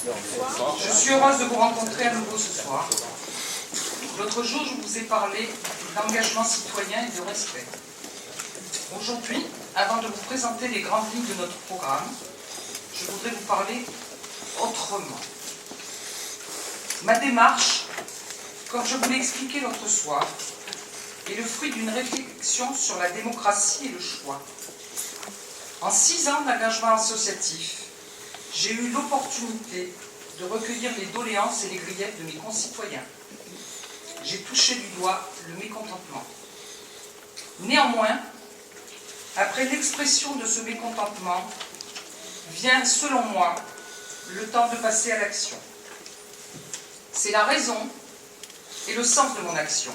Je suis heureuse de vous rencontrer à nouveau ce soir. L'autre jour, je vous ai parlé d'engagement citoyen et de respect. Aujourd'hui, avant de vous présenter les grandes lignes de notre programme, je voudrais vous parler autrement. Ma démarche, comme je vous l'ai expliqué l'autre soir, est le fruit d'une réflexion sur la démocratie et le choix. En 6 ans d'engagement associatif, j'ai eu l'opportunité de recueillir les doléances et les griefs de mes concitoyens. J'ai touché du doigt le mécontentement. Néanmoins, après l'expression de ce mécontentement, vient, selon moi, le temps de passer à l'action. C'est la raison et le sens de mon action,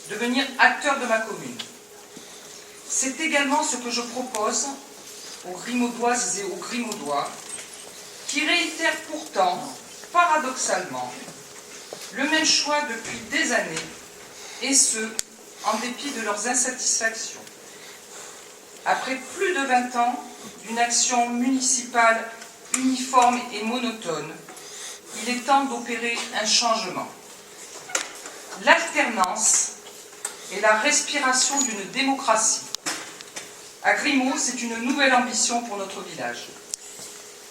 devenir acteur de ma commune. C'est également ce que je propose aux Grimaudoises et aux Grimaudois, qui réitèrent pourtant, paradoxalement, le même choix depuis des années, et ce, en dépit de leurs insatisfactions. Après plus de 20 ans d'une action municipale uniforme et monotone, il est temps d'opérer un changement. L'alternance est la respiration d'une démocratie. À Grimaud, c'est une nouvelle ambition pour notre village,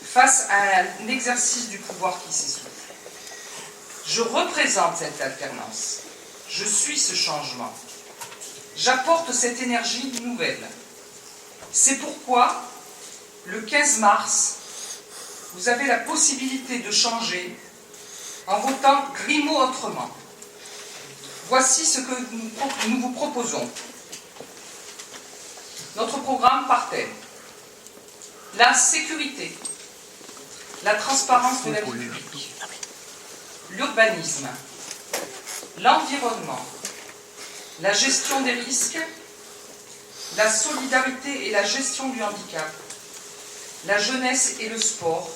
face à un exercice du pouvoir qui s'essouffle. Je représente cette alternance. Je suis ce changement. J'apporte cette énergie nouvelle. C'est pourquoi, le 15 mars, vous avez la possibilité de changer en votant Grimaud autrement. Voici ce que nous vous proposons. Notre programme par thème. La sécurité, la transparence de la vie publique, l'urbanisme, l'environnement, la gestion des risques, la solidarité et la gestion du handicap, la jeunesse et le sport,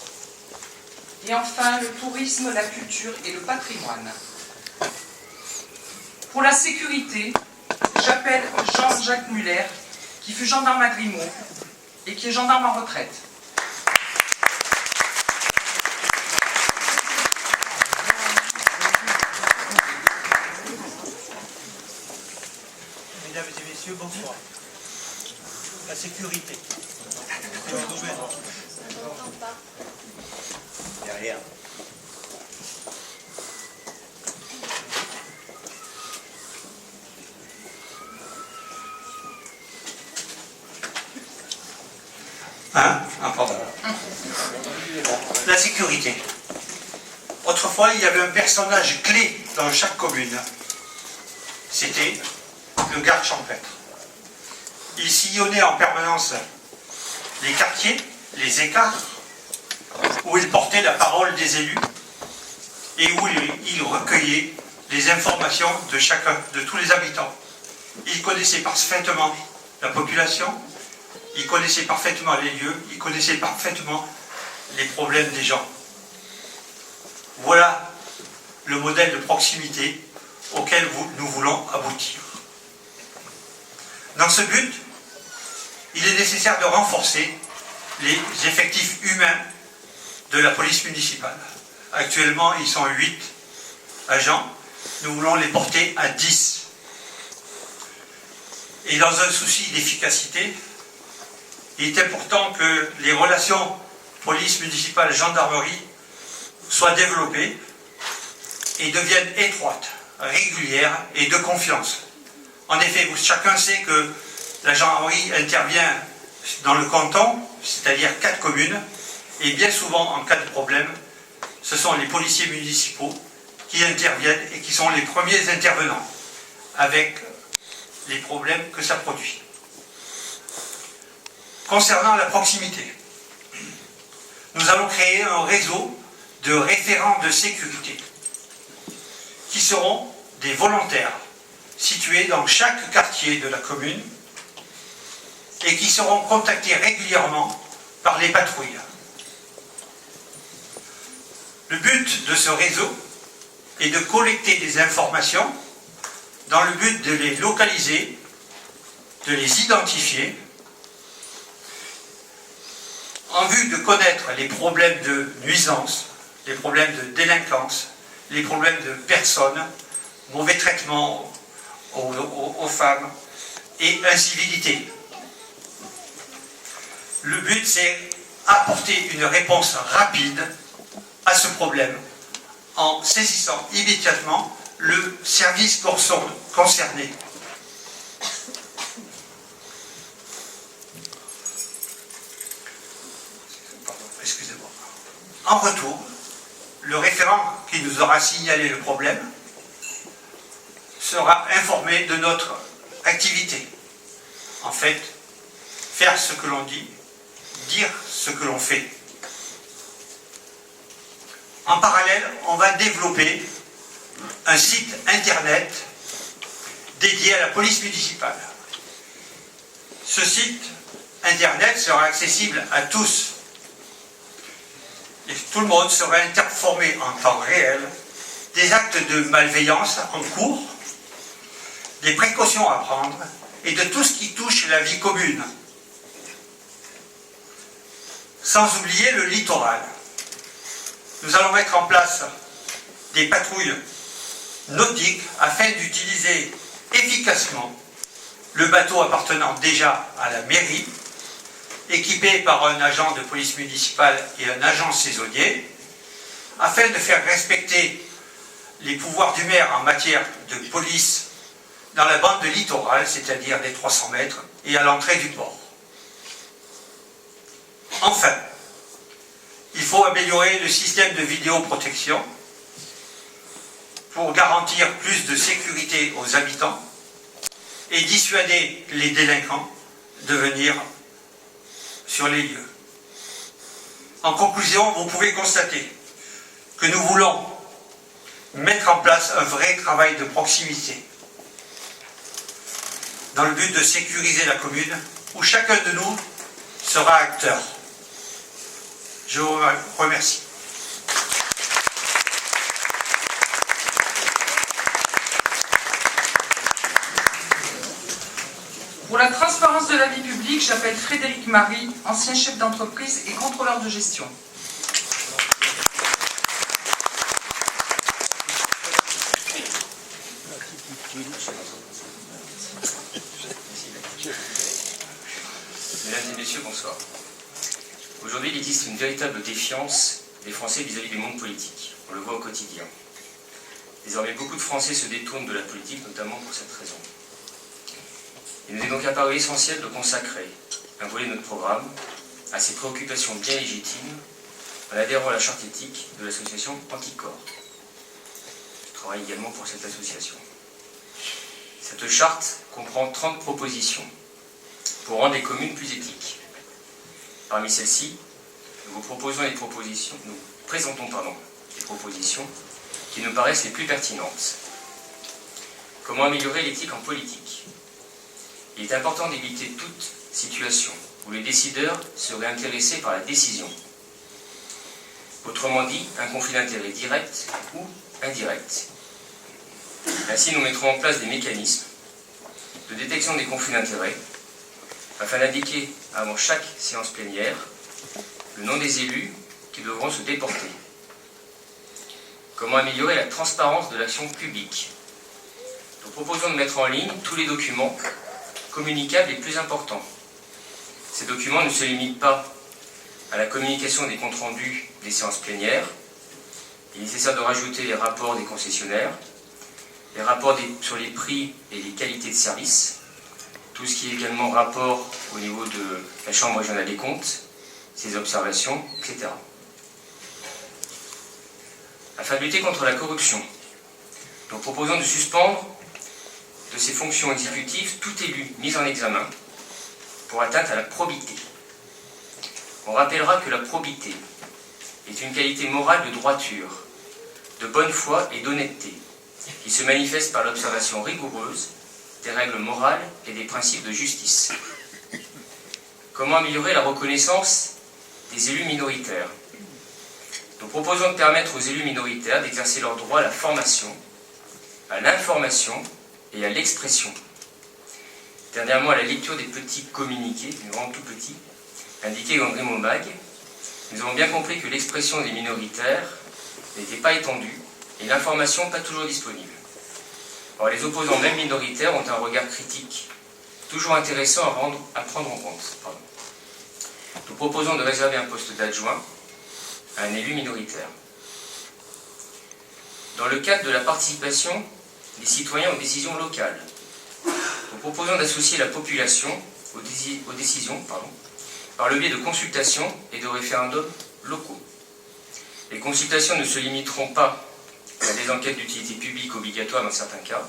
et enfin le tourisme, la culture et le patrimoine. Pour la sécurité, j'appelle Jean-Jacques Muller, qui fut gendarme à Grimaud et qui est gendarme en retraite. Mesdames et messieurs, bonsoir. La sécurité. Derrière. Pardon. La sécurité. Autrefois, il y avait un personnage clé dans chaque commune. C'était le garde champêtre. Il sillonnait en permanence les quartiers, les écarts, où il portait la parole des élus et où il recueillait les informations de tous les habitants. Il connaissait parfaitement la population, il connaissait parfaitement les lieux, il connaissait parfaitement les problèmes des gens. Voilà le modèle de proximité auquel nous voulons aboutir. Dans ce but, il est nécessaire de renforcer les effectifs humains de la police municipale. Actuellement, ils sont 8 agents. Nous voulons les porter à 10. Et dans un souci d'efficacité, il est important que les relations police municipale, gendarmerie soient développées et deviennent étroites, régulières et de confiance. En effet, chacun sait que la gendarmerie intervient dans le canton, c'est-à-dire 4 communes, et bien souvent, en cas de problème, ce sont les policiers municipaux qui interviennent et qui sont les premiers intervenants avec les problèmes que ça produit. Concernant la proximité, nous allons créer un réseau de référents de sécurité qui seront des volontaires situés dans chaque quartier de la commune et qui seront contactés régulièrement par les patrouilles. Le but de ce réseau est de collecter des informations dans le but de les localiser, de les identifier, en vue de connaître les problèmes de nuisance, les problèmes de délinquance, les problèmes de personnes, mauvais traitement aux femmes et incivilité. Le but, c'est apporter une réponse rapide à ce problème en saisissant immédiatement le service concerné. Excusez-moi. En retour, le référent qui nous aura signalé le problème sera informé de notre activité. En fait, faire ce que l'on dit, dire ce que l'on fait. En parallèle, on va développer un site internet dédié à la police municipale. Ce site internet sera accessible à tous. Et tout le monde sera informé en temps réel des actes de malveillance en cours, des précautions à prendre et de tout ce qui touche la vie commune. Sans oublier le littoral. Nous allons mettre en place des patrouilles nautiques afin d'utiliser efficacement le bateau appartenant déjà à la mairie, équipé par un agent de police municipale et un agent saisonnier, afin de faire respecter les pouvoirs du maire en matière de police dans la bande littorale, c'est-à-dire les 300 mètres, et à l'entrée du port. Enfin, il faut améliorer le système de vidéoprotection pour garantir plus de sécurité aux habitants et dissuader les délinquants de venir sur les lieux. En conclusion, vous pouvez constater que nous voulons mettre en place un vrai travail de proximité dans le but de sécuriser la commune où chacun de nous sera acteur. Je vous remercie. Pour la transparence de la vie publique, j'appelle Frédéric Marie, ancien chef d'entreprise et contrôleur de gestion. Mesdames et messieurs, bonsoir. Aujourd'hui, il existe une véritable défiance des Français vis-à-vis du monde politique. On le voit au quotidien. Désormais, beaucoup de Français se détournent de la politique, notamment pour cette raison. Il nous est donc apparu essentiel de consacrer un volet de notre programme à ces préoccupations bien légitimes en adhérant à la charte éthique de l'association Anticorps. Je travaille également pour cette association. Cette charte comprend 30 propositions pour rendre les communes plus éthiques. Parmi celles-ci, nous présentons des propositions qui nous paraissent les plus pertinentes. Comment améliorer l'éthique en politique? Il est important d'éviter toute situation où les décideurs seraient intéressés par la décision. Autrement dit, un conflit d'intérêts direct ou indirect. Ainsi, nous mettrons en place des mécanismes de détection des conflits d'intérêts afin d'indiquer avant chaque séance plénière le nom des élus qui devront se déporter. Comment améliorer la transparence de l'action publique? Nous proposons de mettre en ligne tous les documents communicables les plus importants. Ces documents ne se limitent pas à la communication des comptes rendus des séances plénières. Il est nécessaire de rajouter les rapports des concessionnaires, les rapports sur les prix et les qualités de service, tout ce qui est également rapport au niveau de la Chambre régionale des comptes, ses observations, etc. Afin de lutter contre la corruption, nous proposons de suspendre de ses fonctions exécutives tout élu mis en examen pour atteinte à la probité. On rappellera que la probité est une qualité morale de droiture, de bonne foi et d'honnêteté, qui se manifeste par l'observation rigoureuse des règles morales et des principes de justice. Comment améliorer la reconnaissance des élus minoritaires? Nous proposons de permettre aux élus minoritaires d'exercer leur droit à la formation, à l'information et à l'expression. Dernièrement, à la lecture des petits communiqués, des grands tout petits, indiqués André Maubag, nous avons bien compris que l'expression des minoritaires n'était pas étendue et l'information pas toujours disponible. Alors, les opposants, même minoritaires, ont un regard critique, toujours intéressant à prendre en compte. Nous proposons de réserver un poste d'adjoint à un élu minoritaire. Dans le cadre de la participation des citoyens aux décisions locales, nous proposons d'associer la population aux décisions par le biais de consultations et de référendums locaux. Les consultations ne se limiteront pas à des enquêtes d'utilité publique obligatoires dans certains cas,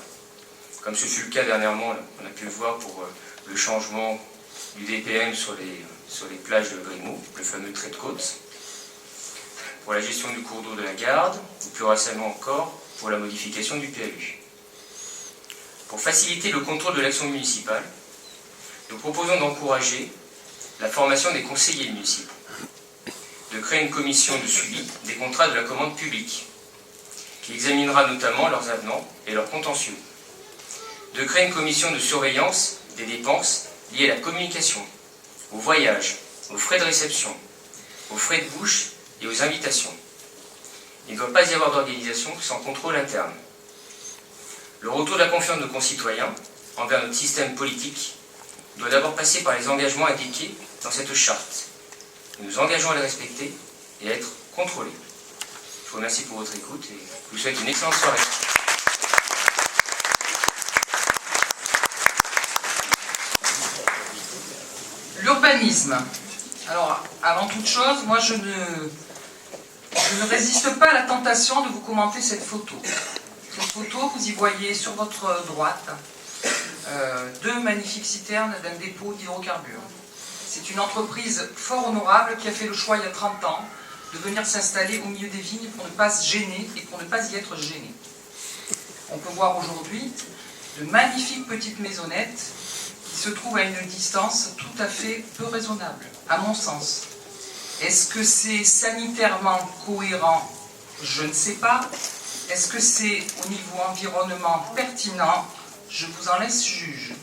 comme ce fut le cas dernièrement, on a pu le voir pour le changement du DPM sur les plages de Grimaud, le fameux trait de côte, pour la gestion du cours d'eau de la Garde, ou plus récemment encore pour la modification du PLU. Pour faciliter le contrôle de l'action municipale, nous proposons d'encourager la formation des conseillers municipaux, de créer une commission de suivi des contrats de la commande publique, qui examinera notamment leurs avenants et leurs contentieux, de créer une commission de surveillance des dépenses liées à la communication, aux voyages, aux frais de réception, aux frais de bouche et aux invitations. Il ne doit pas y avoir d'organisation sans contrôle interne. Le retour de la confiance de nos concitoyens envers notre système politique doit d'abord passer par les engagements indiqués dans cette charte. Nous nous engageons à les respecter et à être contrôlés. Je vous remercie pour votre écoute et je vous souhaite une excellente soirée. L'urbanisme. Alors, avant toute chose, moi je ne résiste pas à la tentation de vous commenter cette photo. Cette photo, vous y voyez sur votre droite deux magnifiques citernes d'un dépôt d'hydrocarbures. C'est une entreprise fort honorable qui a fait le choix il y a 30 ans de venir s'installer au milieu des vignes pour ne pas se gêner et pour ne pas y être gêné. On peut voir aujourd'hui de magnifiques petites maisonnettes qui se trouvent à une distance tout à fait peu raisonnable, à mon sens. Est-ce que c'est sanitairement cohérent? Je ne sais pas. Est-ce que c'est au niveau environnement pertinent? Je vous en laisse juge.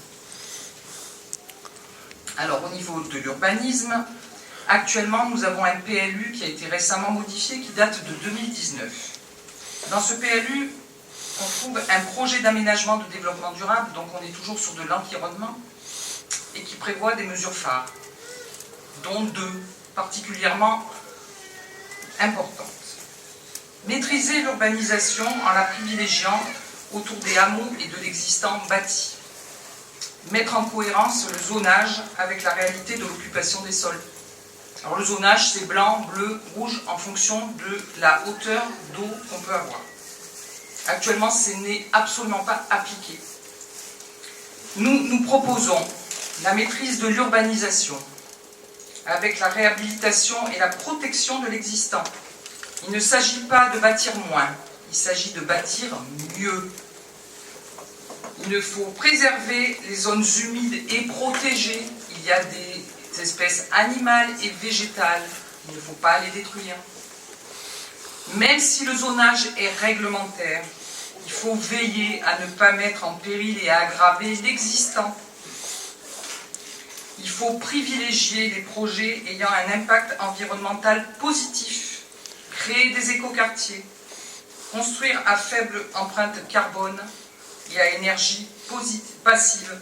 Alors au niveau de l'urbanisme, actuellement nous avons un PLU qui a été récemment modifié, qui date de 2019. Dans ce PLU, on trouve un projet d'aménagement de développement durable, donc on est toujours sur de l'environnement, et qui prévoit des mesures phares, dont deux particulièrement importantes. Maîtriser l'urbanisation en la privilégiant autour des hameaux et de l'existant bâti. Mettre en cohérence le zonage avec la réalité de l'occupation des sols. Alors le zonage, c'est blanc, bleu, rouge, en fonction de la hauteur d'eau qu'on peut avoir. Actuellement, ce n'est absolument pas appliqué. Nous proposons la maîtrise de l'urbanisation avec la réhabilitation et la protection de l'existant. Il ne s'agit pas de bâtir moins, il s'agit de bâtir mieux. Il faut préserver les zones humides et protégées. Il y a des espèces animales et végétales. Il ne faut pas les détruire. Même si le zonage est réglementaire, il faut veiller à ne pas mettre en péril et à aggraver l'existant. Il faut privilégier les projets ayant un impact environnemental positif, créer des écoquartiers, construire à faible empreinte carbone et à énergie passive.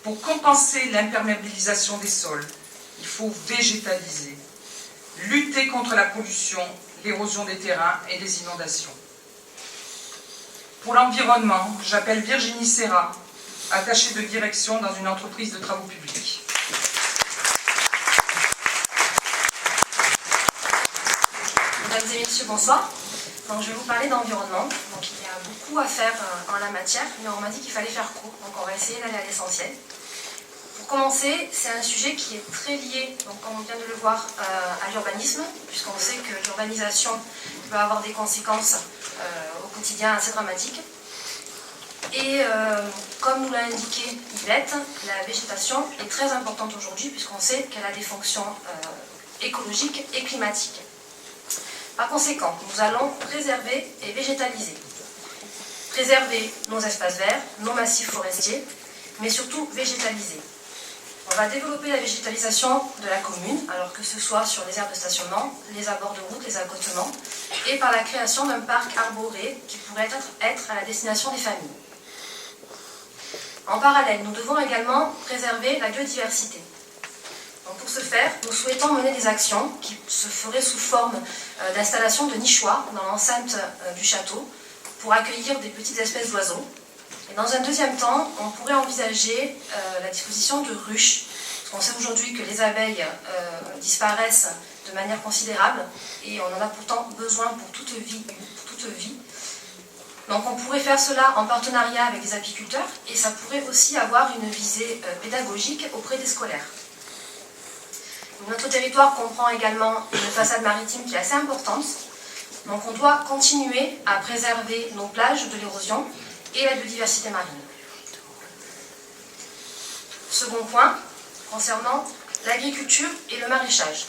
Pour compenser l'imperméabilisation des sols, il faut végétaliser, lutter contre la pollution, l'érosion des terrains et les inondations. Pour l'environnement, j'appelle Virginie Serra, attachée de direction dans une entreprise de travaux publics. Mesdames et messieurs, bonsoir. Donc, je vais vous parler d'environnement. Donc, il y a beaucoup à faire en la matière, mais on m'a dit qu'il fallait faire court. Donc on va essayer d'aller à l'essentiel. Pour commencer, c'est un sujet qui est très lié, donc, comme on vient de le voir, à l'urbanisme, puisqu'on sait que l'urbanisation peut avoir des conséquences au quotidien assez dramatiques. Et comme nous l'a indiqué Yvette, la végétation est très importante aujourd'hui, puisqu'on sait qu'elle a des fonctions écologiques et climatiques. Par conséquent, nous allons préserver et végétaliser. Préserver nos espaces verts, nos massifs forestiers, mais surtout végétaliser. On va développer la végétalisation de la commune, alors que ce soit sur les aires de stationnement, les abords de route, les accotements, et par la création d'un parc arboré qui pourrait être à la destination des familles. En parallèle, nous devons également préserver la biodiversité. Donc pour ce faire, nous souhaitons mener des actions qui se feraient sous forme d'installation de nichoirs dans l'enceinte du château pour accueillir des petites espèces d'oiseaux. Et dans un deuxième temps, on pourrait envisager la disposition de ruches. Parce qu'on sait aujourd'hui que les abeilles disparaissent de manière considérable et on en a pourtant besoin pour toute vie. Donc on pourrait faire cela en partenariat avec des apiculteurs et ça pourrait aussi avoir une visée pédagogique auprès des scolaires. Notre territoire comprend également une façade maritime qui est assez importante. Donc on doit continuer à préserver nos plages de l'érosion et la biodiversité marine. Second point, concernant l'agriculture et le maraîchage.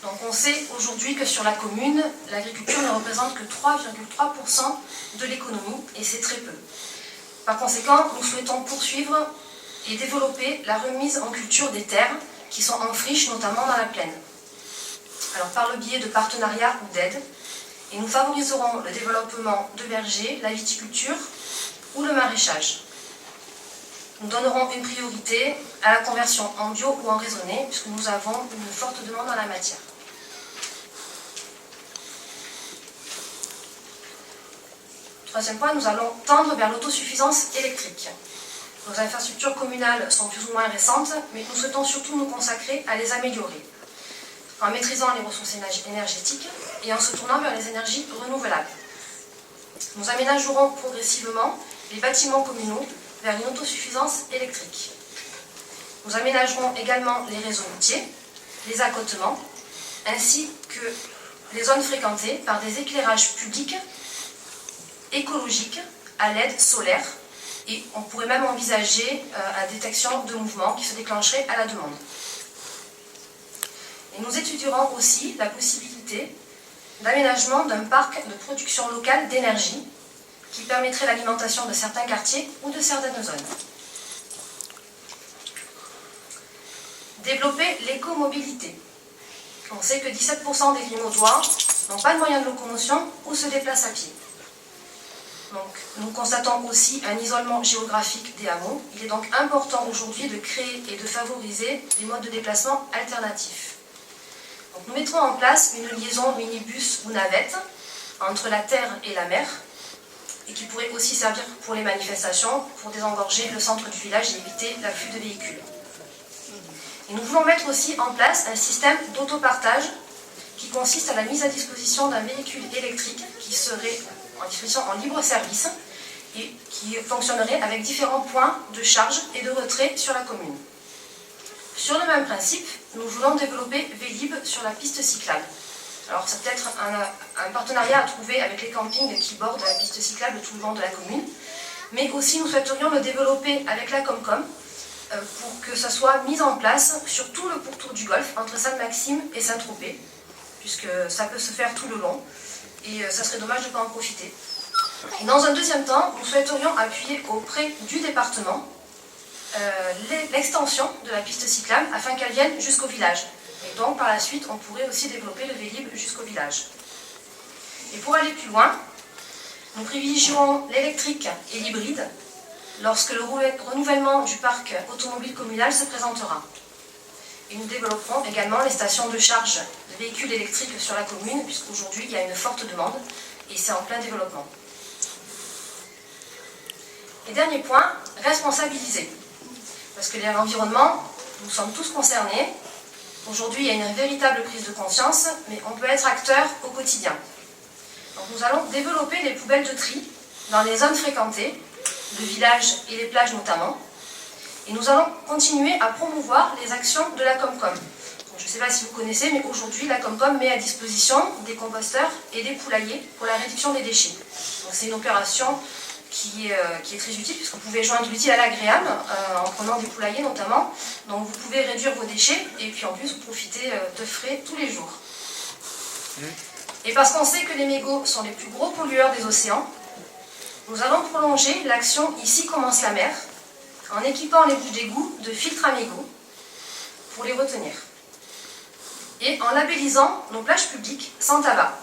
Donc on sait aujourd'hui que sur la commune, l'agriculture ne représente que 3,3% de l'économie et c'est très peu. Par conséquent, nous souhaitons poursuivre et développer la remise en culture des terres qui sont en friche, notamment dans la plaine. Alors par le biais de partenariats ou d'aides, et nous favoriserons le développement de vergers, la viticulture ou le maraîchage. Nous donnerons une priorité à la conversion en bio ou en raisonné, puisque nous avons une forte demande en la matière. Troisième point, nous allons tendre vers l'autosuffisance électrique. Nos infrastructures communales sont plus ou moins récentes, mais nous souhaitons surtout nous consacrer à les améliorer, en maîtrisant les ressources énergétiques et en se tournant vers les énergies renouvelables. Nous aménagerons progressivement les bâtiments communaux vers une autosuffisance électrique. Nous aménagerons également les réseaux routiers, les accotements, ainsi que les zones fréquentées par des éclairages publics écologiques à l'aide solaire, et on pourrait même envisager la détection de mouvements qui se déclencheraient à la demande. Et nous étudierons aussi la possibilité d'aménagement d'un parc de production locale d'énergie qui permettrait l'alimentation de certains quartiers ou de certaines zones. Développer l'écomobilité. On sait que 17% des Grimaudois n'ont pas de moyens de locomotion ou se déplacent à pied. Donc, nous constatons aussi un isolement géographique des hameaux. Il est donc important aujourd'hui de créer et de favoriser des modes de déplacement alternatifs. Donc, nous mettrons en place une liaison minibus ou navette entre la terre et la mer et qui pourrait aussi servir pour les manifestations, pour désengorger le centre du village et éviter l'afflux de véhicules. Et nous voulons mettre aussi en place un système d'autopartage qui consiste à la mise à disposition d'un véhicule électrique qui serait en disposition en libre service et qui fonctionnerait avec différents points de charge et de retrait sur la commune. Sur le même principe, nous voulons développer Vélib sur la piste cyclable. Alors c'est peut-être un partenariat à trouver avec les campings qui bordent la piste cyclable tout le long de la commune, mais aussi nous souhaiterions le développer avec la Comcom pour que ça soit mis en place sur tout le pourtour du Golfe, entre Sainte-Maxime et Saint-Tropez, puisque ça peut se faire tout le long. Et ça serait dommage de ne pas en profiter. Et dans un deuxième temps, nous souhaiterions appuyer auprès du département l'extension de la piste cyclable afin qu'elle vienne jusqu'au village. Et donc par la suite, on pourrait aussi développer le Vélib jusqu'au village. Et pour aller plus loin, nous privilégierons l'électrique et l'hybride lorsque le renouvellement du parc automobile communal se présentera. Et nous développerons également les stations de charge de véhicules électriques sur la commune, puisqu'aujourd'hui il y a une forte demande et c'est en plein développement. Et dernier point, responsabiliser. Parce que l'environnement, nous sommes tous concernés. Aujourd'hui, il y a une véritable prise de conscience, mais on peut être acteur au quotidien. Donc nous allons développer les poubelles de tri dans les zones fréquentées, le village et les plages notamment. Et nous allons continuer à promouvoir les actions de la Comcom. Je ne sais pas si vous connaissez, mais aujourd'hui, la Comcom met à disposition des composteurs et des poulaillers pour la réduction des déchets. Donc c'est une opération qui est très utile, puisque vous pouvez joindre l'utile à l'agréable, en prenant des poulaillers notamment. Donc vous pouvez réduire vos déchets, et puis en plus vous profitez de frais tous les jours. Et parce qu'on sait que les mégots sont les plus gros pollueurs des océans, nous allons prolonger l'action Ici commence la mer, en équipant les bouches d'égout de filtres à mégots pour les retenir. Et en labellisant nos plages publiques sans tabac.